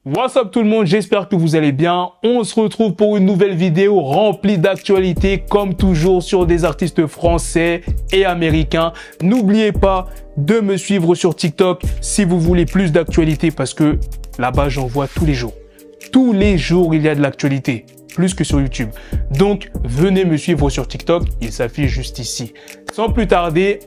What's up tout le monde, j'espère que vous allez bien. On se retrouve pour une nouvelle vidéo remplie d'actualités comme toujours sur des artistes français et américains. N'oubliez pas de me suivre sur TikTok si vous voulez plus d'actualités parce que là-bas j'en vois tous les jours. Tous les jours il y a de l'actualité, plus que sur YouTube. Donc venez me suivre sur TikTok, il s'affiche juste ici. Sans plus tarder,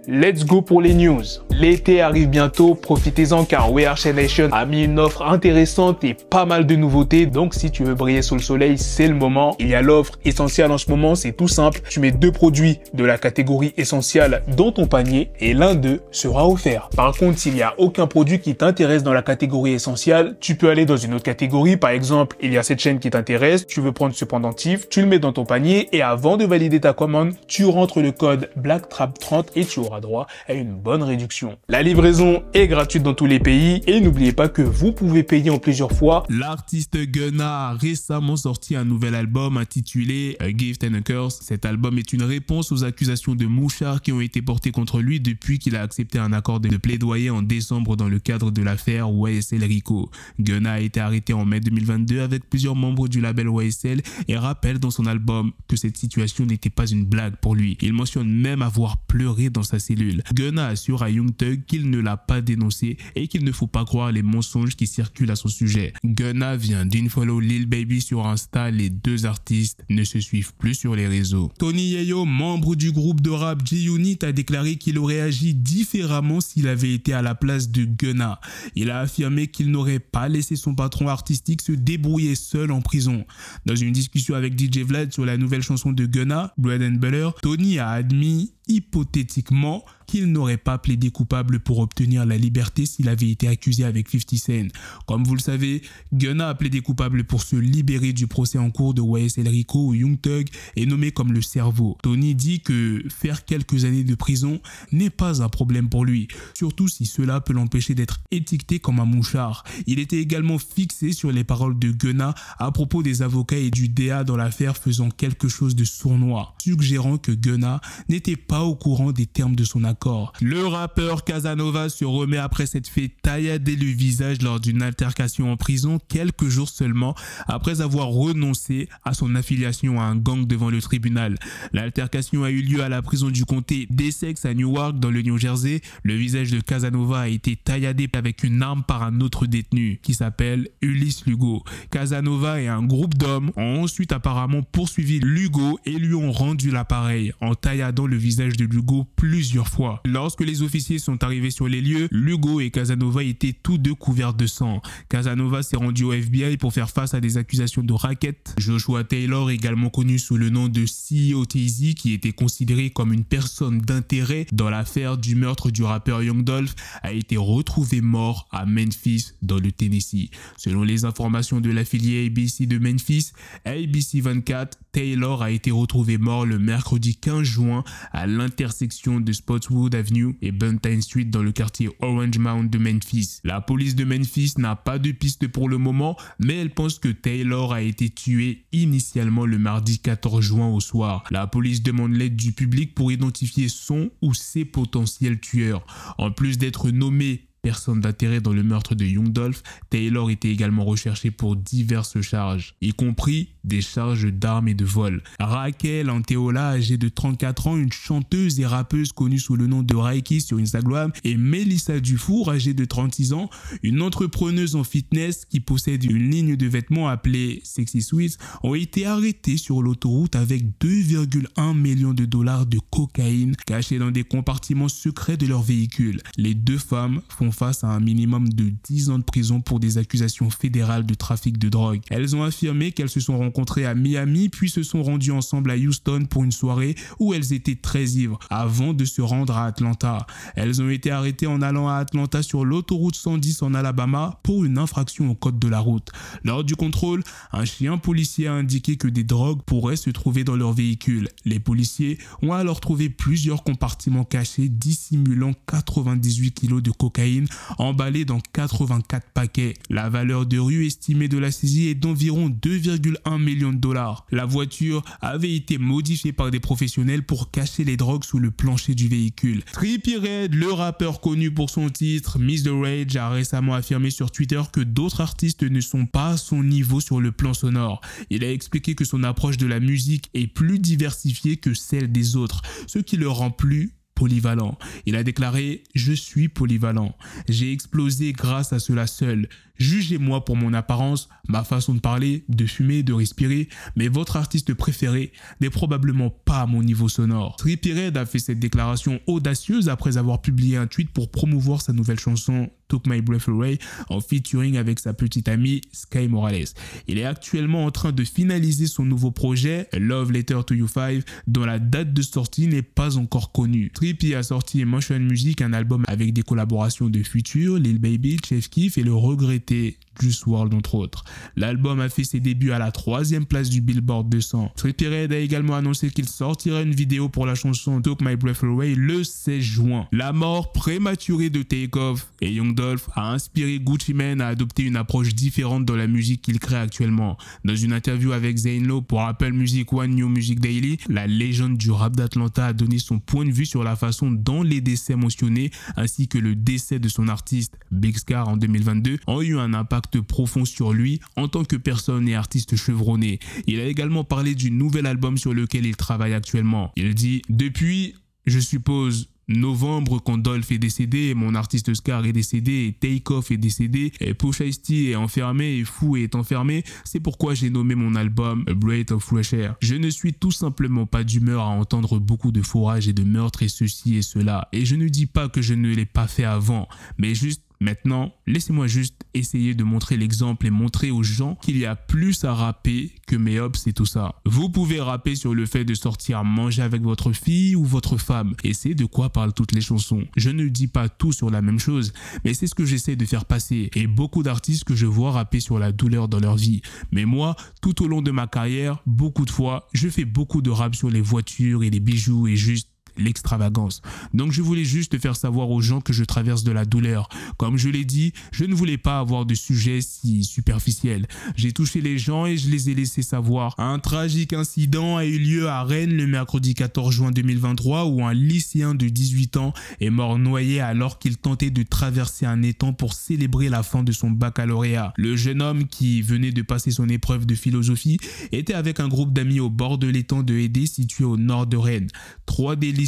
let's go pour les news. L'été arrive bientôt, profitez-en car We Are Shea Nation a mis une offre intéressante et pas mal de nouveautés. Donc si tu veux briller sous le soleil, c'est le moment. Il y a l'offre essentielle en ce moment, c'est tout simple. Tu mets 2 produits de la catégorie essentielle dans ton panier et l'un d'eux sera offert. Par contre, s'il n'y a aucun produit qui t'intéresse dans la catégorie essentielle, tu peux aller dans une autre catégorie. Par exemple, il y a cette chaîne qui t'intéresse, tu veux prendre ce pendentif, tu le mets dans ton panier et avant de valider ta commande, tu rentres le code BLACKTRAP30 et tu auras droit à une bonne réduction. La livraison est gratuite dans tous les pays et n'oubliez pas que vous pouvez payer en plusieurs fois. L'artiste Gunna a récemment sorti un nouvel album intitulé A Gift and a Curse. Cet album est une réponse aux accusations de mouchards qui ont été portées contre lui depuis qu'il a accepté un accord de plaidoyer en décembre dans le cadre de l'affaire YSL Rico. Gunna a été arrêté en mai 2022 avec plusieurs membres du label YSL et rappelle dans son album que cette situation n'était pas une blague pour lui. Il mentionne même avoir pleuré dans sa cellule. Gunna assure à Young Thug qu'il ne l'a pas dénoncé et qu'il ne faut pas croire les mensonges qui circulent à son sujet. Gunna vient d'unfollow Lil Baby sur Insta, les deux artistes ne se suivent plus sur les réseaux. Tony Yayo, membre du groupe de rap G-Unit, a déclaré qu'il aurait agi différemment s'il avait été à la place de Gunna. Il a affirmé qu'il n'aurait pas laissé son patron artistique se débrouiller seul en prison. Dans une discussion avec DJ Vlad sur la nouvelle chanson de Gunna, Bread and Butter, Tony a admis hypothétiquement qu'il n'aurait pas plaidé coupable pour obtenir la liberté s'il avait été accusé avec 50 Cent. Comme vous le savez, Gunna a plaidé coupable pour se libérer du procès en cours de YSL Rico où Young Thug est nommé comme le cerveau. Tony dit que faire quelques années de prison n'est pas un problème pour lui, surtout si cela peut l'empêcher d'être étiqueté comme un mouchard. Il était également fixé sur les paroles de Gunna à propos des avocats et du DA dans l'affaire faisant quelque chose de sournois, suggérant que Gunna n'était pas au courant des termes de son accord. Le rappeur Casanova se remet après s'être fait taillader le visage lors d'une altercation en prison quelques jours seulement après avoir renoncé à son affiliation à un gang devant le tribunal. L'altercation a eu lieu à la prison du comté d'Essex à Newark dans le New Jersey. Le visage de Casanova a été tailladé avec une arme par un autre détenu qui s'appelle Ulysse Lugo. Casanova et un groupe d'hommes ont ensuite apparemment poursuivi Lugo et lui ont rendu l'appareil en tailladant le visage de Lugo plusieurs fois. Lorsque les officiers sont arrivés sur les lieux, Lugo et Casanova étaient tous deux couverts de sang. Casanova s'est rendu au FBI pour faire face à des accusations de racket. Joshua Taylor, également connu sous le nom de CEO TZ, qui était considéré comme une personne d'intérêt dans l'affaire du meurtre du rappeur Young Dolph, a été retrouvé mort à Memphis dans le Tennessee. Selon les informations de l'affilié ABC de Memphis, ABC 24, Taylor a été retrouvé mort le mercredi 15 juin à l'intersection de Spotswood Avenue et Buntain Street dans le quartier Orange Mound de Memphis. La police de Memphis n'a pas de piste pour le moment, mais elle pense que Taylor a été tué initialement le mardi 14 juin au soir. La police demande l'aide du public pour identifier son ou ses potentiels tueurs. En plus d'être nommé personne d'intérêt dans le meurtre de Young Dolph, Taylor était également recherché pour diverses charges, y compris des charges d'armes et de vol. Raquel Anteola, âgée de 34 ans, une chanteuse et rappeuse connue sous le nom de Raiki sur Instagram, et Melissa Dufour, âgée de 36 ans, une entrepreneuse en fitness qui possède une ligne de vêtements appelée Sexy Sweets, ont été arrêtées sur l'autoroute avec 2,1 millions de dollars de cocaïne cachés dans des compartiments secrets de leur véhicule. Les deux femmes font face à un minimum de 10 ans de prison pour des accusations fédérales de trafic de drogue. Elles ont affirmé qu'elles se sont rencontrées à Miami puis se sont rendues ensemble à Houston pour une soirée où elles étaient très ivres avant de se rendre à Atlanta. Elles ont été arrêtées en allant à Atlanta sur l'autoroute 110 en Alabama pour une infraction au code de la route. Lors du contrôle, un chien policier a indiqué que des drogues pourraient se trouver dans leur véhicule. Les policiers ont alors trouvé plusieurs compartiments cachés dissimulant 98 kilos de cocaïne cocaïne emballée dans 84 paquets. La valeur de rue estimée de la saisie est d'environ 2,1 millions de dollars. La voiture avait été modifiée par des professionnels pour cacher les drogues sous le plancher du véhicule. Trippie Redd, le rappeur connu pour son titre Miss the Rage, a récemment affirmé sur Twitter que d'autres artistes ne sont pas à son niveau sur le plan sonore. Il a expliqué que son approche de la musique est plus diversifiée que celle des autres, ce qui le rend plus polyvalent. Il a déclaré « Je suis polyvalent. J'ai explosé grâce à cela seul. Jugez-moi pour mon apparence, ma façon de parler, de fumer, de respirer, mais votre artiste préféré n'est probablement pas à mon niveau sonore. » Trippie Redd a fait cette déclaration audacieuse après avoir publié un tweet pour promouvoir sa nouvelle chanson Took My Breath Away en featuring avec sa petite amie Sky Morales. Il est actuellement en train de finaliser son nouveau projet Love Letter to You 5 dont la date de sortie n'est pas encore connue. Trippie a sorti Motion Music, un album avec des collaborations de Future, Lil Baby, Chef Keef et le regretté Juice WRLD entre autres. L'album a fait ses débuts à la 3e place du Billboard 200. Trippie Redd a également annoncé qu'il sortira une vidéo pour la chanson Took My Breath Away le 16 juin. La mort prématurée de Takeoff et Young Dolph a inspiré Gucci Mane à adopter une approche différente dans la musique qu'il crée actuellement. Dans une interview avec Zane Lowe pour Apple Music One New Music Daily, la légende du rap d'Atlanta a donné son point de vue sur la façon dont les décès mentionnés ainsi que le décès de son artiste Big Scar en 2022 ont eu un impact profond sur lui en tant que personne et artiste chevronné. Il a également parlé du nouvel album sur lequel il travaille actuellement. Il dit « Depuis, je suppose, novembre quand Dolph est décédé, mon artiste Scar est décédé, et Takeoff est décédé, et Pusha T est enfermé, et Fou est enfermé, c'est pourquoi j'ai nommé mon album A Breath of Fresh Air. Je ne suis tout simplement pas d'humeur à entendre beaucoup de fourrage et de meurtres et ceci et cela, et je ne dis pas que je ne l'ai pas fait avant, mais juste maintenant, laissez-moi juste essayer de montrer l'exemple et montrer aux gens qu'il y a plus à rapper que mes hops et tout ça. Vous pouvez rapper sur le fait de sortir manger avec votre fille ou votre femme, et c'est de quoi parlent toutes les chansons. Je ne dis pas tout sur la même chose, mais c'est ce que j'essaie de faire passer, et beaucoup d'artistes que je vois rapper sur la douleur dans leur vie. Mais moi, tout au long de ma carrière, beaucoup de fois, je fais beaucoup de rap sur les voitures et les bijoux et juste l'extravagance. Donc je voulais juste faire savoir aux gens que je traverse de la douleur. Comme je l'ai dit, je ne voulais pas avoir de sujet si superficiel. J'ai touché les gens et je les ai laissés savoir. Un tragique incident a eu lieu à Rennes le mercredi 14 juin 2023 où un lycéen de 18 ans est mort noyé alors qu'il tentait de traverser un étang pour célébrer la fin de son baccalauréat. Le jeune homme qui venait de passer son épreuve de philosophie était avec un groupe d'amis au bord de l'étang de Hédé situé au nord de Rennes. 3 des lycéens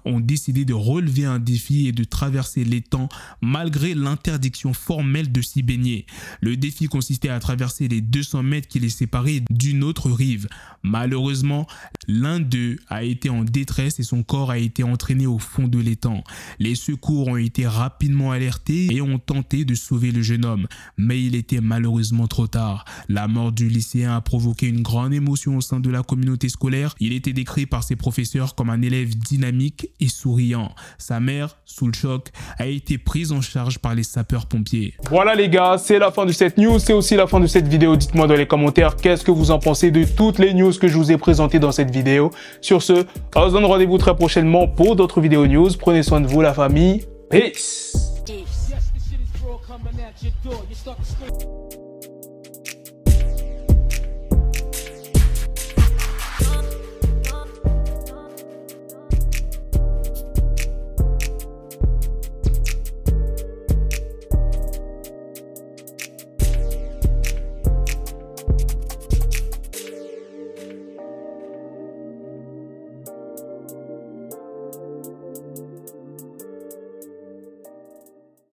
ont décidé de relever un défi et de traverser l'étang malgré l'interdiction formelle de s'y baigner. Le défi consistait à traverser les 200 mètres qui les séparaient d'une autre rive. Malheureusement, l'un d'eux a été en détresse et son corps a été entraîné au fond de l'étang. Les secours ont été rapidement alertés et ont tenté de sauver le jeune homme, mais il était malheureusement trop tard. La mort du lycéen a provoqué une grande émotion au sein de la communauté scolaire. Il était décrit par ses professeurs comme un élève dynamique et souriant. Sa mère, sous le choc, a été prise en charge par les sapeurs-pompiers. Voilà les gars, c'est la fin de cette news, c'est aussi la fin de cette vidéo. Dites-moi dans les commentaires qu'est-ce que vous en pensez de toutes les news que je vous ai présentées dans cette vidéo. Sur ce, on se donne rendez-vous très prochainement pour d'autres vidéos news. Prenez soin de vous la famille. Peace.